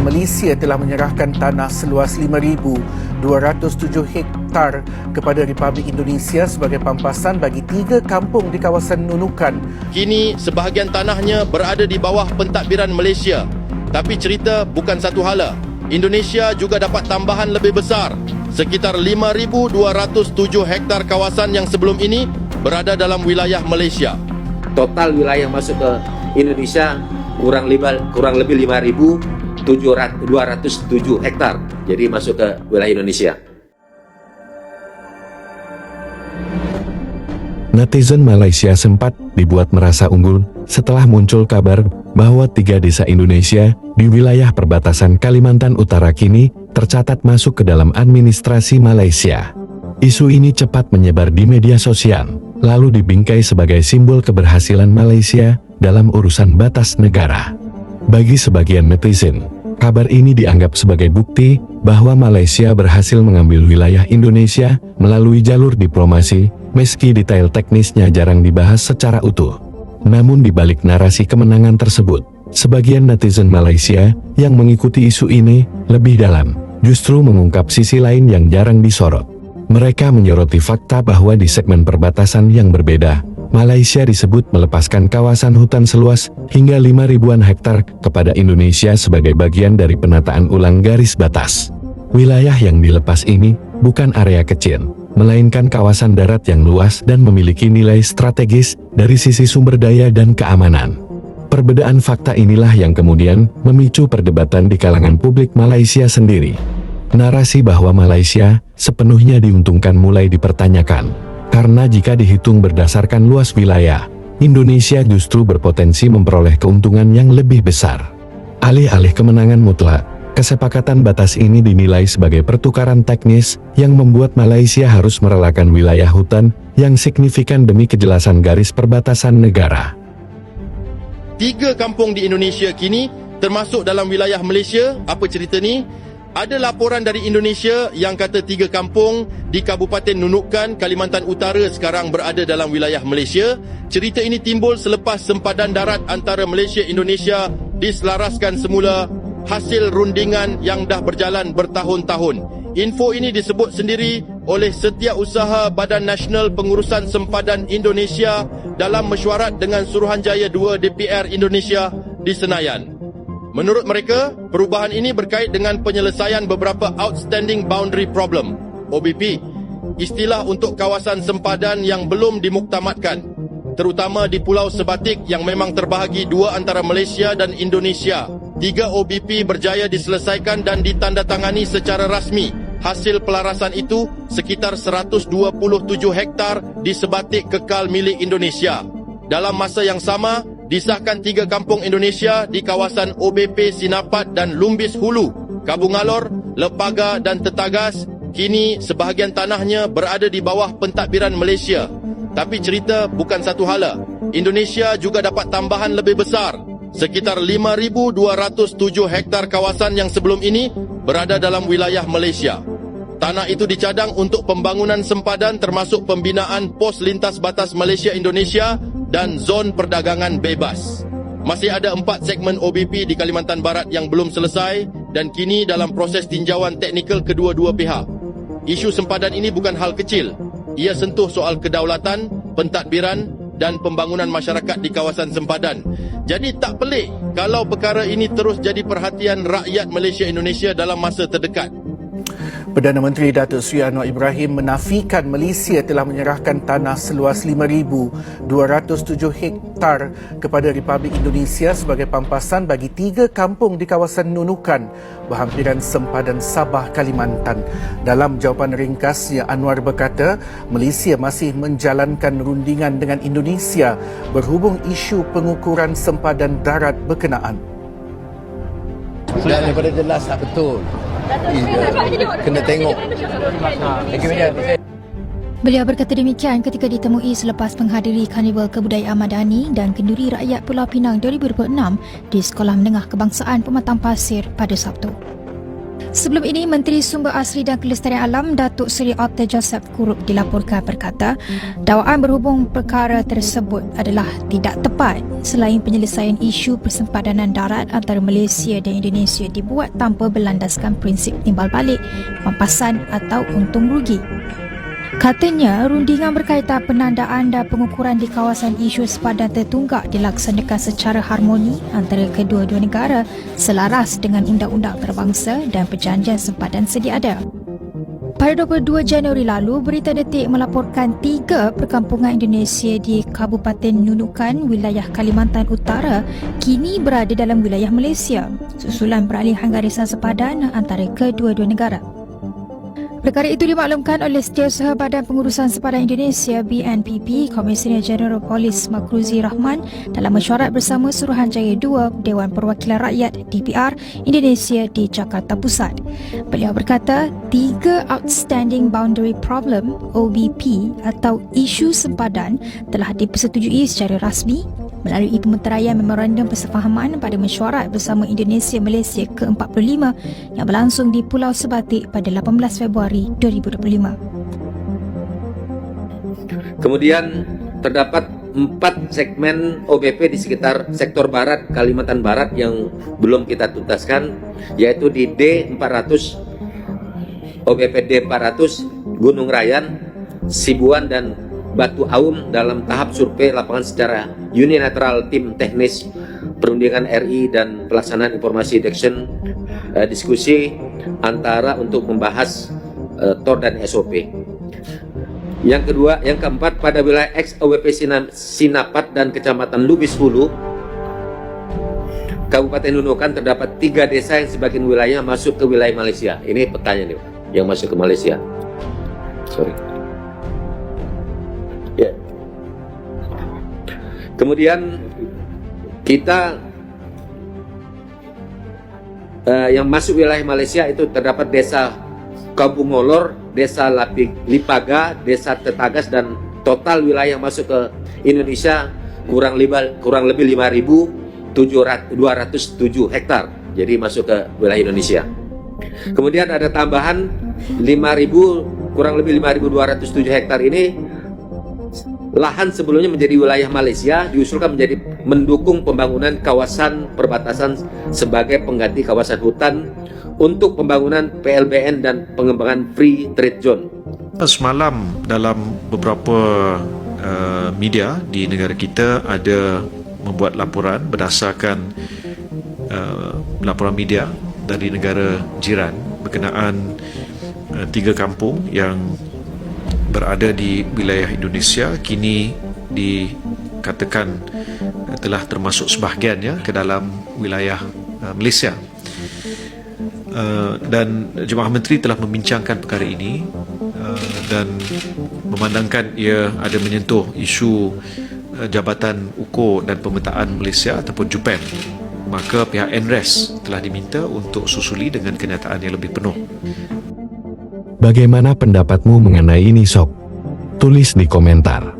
Malaysia telah menyerahkan tanah seluas 5,207 hektar kepada Republik Indonesia sebagai pampasan bagi 3 kampung di kawasan Nunukan. Kini sebahagian tanahnya berada di bawah pentadbiran Malaysia. Tapi cerita bukan satu hala. Indonesia juga dapat tambahan lebih besar. Sekitar 5,207 hektar kawasan yang sebelum ini berada dalam wilayah Malaysia. Total wilayah yang masuk ke Indonesia kurang lebih 5,207 hektar. Jadi masuk ke wilayah Indonesia. Netizen Malaysia sempat dibuat merasa unggul setelah muncul kabar bahwa 3 desa Indonesia di wilayah perbatasan Kalimantan Utara kini tercatat masuk ke dalam administrasi Malaysia. Isu ini cepat menyebar di media sosial, lalu dibingkai sebagai simbol keberhasilan Malaysia dalam urusan batas negara. Bagi sebagian netizen, kabar ini dianggap sebagai bukti bahwa Malaysia berhasil mengambil wilayah Indonesia melalui jalur diplomasi, meski detail teknisnya jarang dibahas secara utuh. Namun di balik narasi kemenangan tersebut, sebagian netizen Malaysia yang mengikuti isu ini lebih dalam, justru mengungkap sisi lain yang jarang disorot. Mereka menyoroti fakta bahwa di segmen perbatasan yang berbeda, Malaysia disebut melepaskan kawasan hutan seluas hingga 5.000-an hektar kepada Indonesia sebagai bagian dari penataan ulang garis batas. Wilayah yang dilepas ini bukan area kecil, melainkan kawasan darat yang luas dan memiliki nilai strategis dari sisi sumber daya dan keamanan. Perbedaan fakta inilah yang kemudian memicu perdebatan di kalangan publik Malaysia sendiri. Narasi bahwa Malaysia sepenuhnya diuntungkan mulai dipertanyakan, karena jika dihitung berdasarkan luas wilayah, Indonesia justru berpotensi memperoleh keuntungan yang lebih besar. Alih-alih kemenangan mutlak, kesepakatan batas ini dinilai sebagai pertukaran teknis yang membuat Malaysia harus merelakan wilayah hutan yang signifikan demi kejelasan garis perbatasan negara. 3 kampung di Indonesia kini termasuk dalam wilayah Malaysia. Apa cerita ni? Ada laporan dari Indonesia yang kata 3 kampung di Kabupaten Nunukan, Kalimantan Utara sekarang berada dalam wilayah Malaysia. Cerita ini timbul selepas sempadan darat antara Malaysia-Indonesia diselaraskan semula hasil rundingan yang dah berjalan bertahun-tahun. Info ini disebut sendiri oleh Setiausaha Badan Nasional Pengurusan Sempadan Indonesia dalam mesyuarat dengan Suruhanjaya 2 DPR Indonesia di Senayan. Menurut mereka, perubahan ini berkait dengan penyelesaian beberapa outstanding boundary problem, OBP, istilah untuk kawasan sempadan yang belum dimuktamadkan, terutama di Pulau Sebatik yang memang terbahagi 2 antara Malaysia dan Indonesia. 3 OBP berjaya diselesaikan dan ditandatangani secara rasmi. Hasil pelarasan itu sekitar 127 hektar di Sebatik kekal milik Indonesia. Dalam masa yang sama, disahkan 3 kampung Indonesia di kawasan OBP Sinapat dan Lumbis Hulu, Kabung Alor, Lepaga dan Tetagas. Kini sebahagian tanahnya berada di bawah pentadbiran Malaysia. Tapi cerita bukan satu hala. Indonesia juga dapat tambahan lebih besar. Sekitar 5,207 hektar kawasan yang sebelum ini berada dalam wilayah Malaysia. Tanah itu dicadang untuk pembangunan sempadan termasuk pembinaan pos lintas batas Malaysia-Indonesia dan zon perdagangan bebas. Masih ada 4 segmen OBP di Kalimantan Barat yang belum selesai dan kini dalam proses tinjauan teknikal kedua-dua pihak. Isu sempadan ini bukan hal kecil. Ia sentuh soal kedaulatan, pentadbiran dan pembangunan masyarakat di kawasan sempadan. Jadi tak pelik kalau perkara ini terus jadi perhatian rakyat Malaysia-Indonesia dalam masa terdekat. Perdana Menteri Datuk Seri Anwar Ibrahim menafikan Malaysia telah menyerahkan tanah seluas 5,207 hektar kepada Republik Indonesia sebagai pampasan bagi 3 kampung di kawasan Nunukan, berhampiran sempadan Sabah, Kalimantan. Dalam jawapan ringkasnya, Anwar berkata Malaysia masih menjalankan rundingan dengan Indonesia berhubung isu pengukuran sempadan darat berkenaan. Sudah daripada jelas tak betul. Kena tengok. Beliau berkata demikian ketika ditemui selepas menghadiri Karnival Kebudayaan Madani dan Kenduri Rakyat Pulau Pinang 2026 di Sekolah Menengah Kebangsaan Pematang Pasir pada Sabtu. Sebelum ini, Menteri Sumber Asli dan Kelestarian Alam Datuk Seri Otter Joseph Kurup dilaporkan berkata, dakwaan berhubung perkara tersebut adalah tidak tepat selain penyelesaian isu persempadanan darat antara Malaysia dan Indonesia dibuat tanpa berlandaskan prinsip timbal balik, pampasan atau untung rugi. Katanya, rundingan berkaitan penandaan dan pengukuran di kawasan isu sepadan tertunggak dilaksanakan secara harmoni antara kedua-dua negara selaras dengan undang-undang antarabangsa dan perjanjian sempadan sedia ada. Pada 22 Januari lalu, Berita Detik melaporkan 3 perkampungan Indonesia di Kabupaten Nunukan, wilayah Kalimantan Utara kini berada dalam wilayah Malaysia susulan peralihan garisan sepadan antara kedua-dua negara. Perkara itu dimaklumkan oleh Setiausaha Badan Pengurusan Sepadan Indonesia BNPP, Komisioner Jeneral Polis Makruzi Rahman dalam mesyuarat bersama Suruhanjaya 2 Dewan Perwakilan Rakyat DPR Indonesia di Jakarta Pusat. Beliau berkata, 3 Outstanding Boundary Problem OBP atau isu sempadan telah dipersetujui secara rasmi melalui pemeteraian Memorandum Persefahaman pada mesyuarat bersama Indonesia Malaysia ke-45 yang berlangsung di Pulau Sebatik pada 18 Februari 2025. Kemudian terdapat 4 segmen OBP di sekitar sektor barat Kalimantan Barat yang belum kita tuntaskan, yaitu di D400, OBP D400, Gunung Rayan, Sibuan dan Batu Aum dalam tahap survei lapangan secara unilateral tim teknis perundingan RI dan pelaksanaan informasi diskusi antara untuk membahas TOR dan SOP. Yang keempat, pada wilayah X OBP Sinapat dan Kecamatan Lubis Hulu, Kabupaten Nunukan, terdapat 3 desa yang sebagian wilayah masuk ke wilayah Malaysia. Ini petanya nih, yang masuk ke Malaysia. Ya. Kemudian kita yang masuk wilayah Malaysia itu terdapat desa Kabungolor, desa Lipaga, desa Tetagas, dan total wilayah yang masuk ke Indonesia kurang lebih 5.207 hektar. Jadi masuk ke wilayah Indonesia. Kemudian ada tambahan kurang lebih 5.207 hektar ini lahan sebelumnya menjadi wilayah Malaysia diusulkan menjadi mendukung pembangunan kawasan perbatasan sebagai pengganti kawasan hutan untuk pembangunan PLBN dan pengembangan Free Trade Zone. Semalam dalam beberapa media di negara kita ada membuat laporan berdasarkan laporan media dari negara jiran berkenaan 3 kampung yang berada di wilayah Indonesia kini dikatakan telah termasuk sebahagiannya ke dalam wilayah Malaysia. Dan Jemaah Menteri telah membincangkan perkara ini dan memandangkan ia ada menyentuh isu Jabatan Ukur dan Pemetaan Malaysia ataupun JUPEM, maka pihak NRES telah diminta untuk susuli dengan kenyataan yang lebih penuh. Bagaimana pendapatmu mengenai ini, Sob? Tulis di komentar.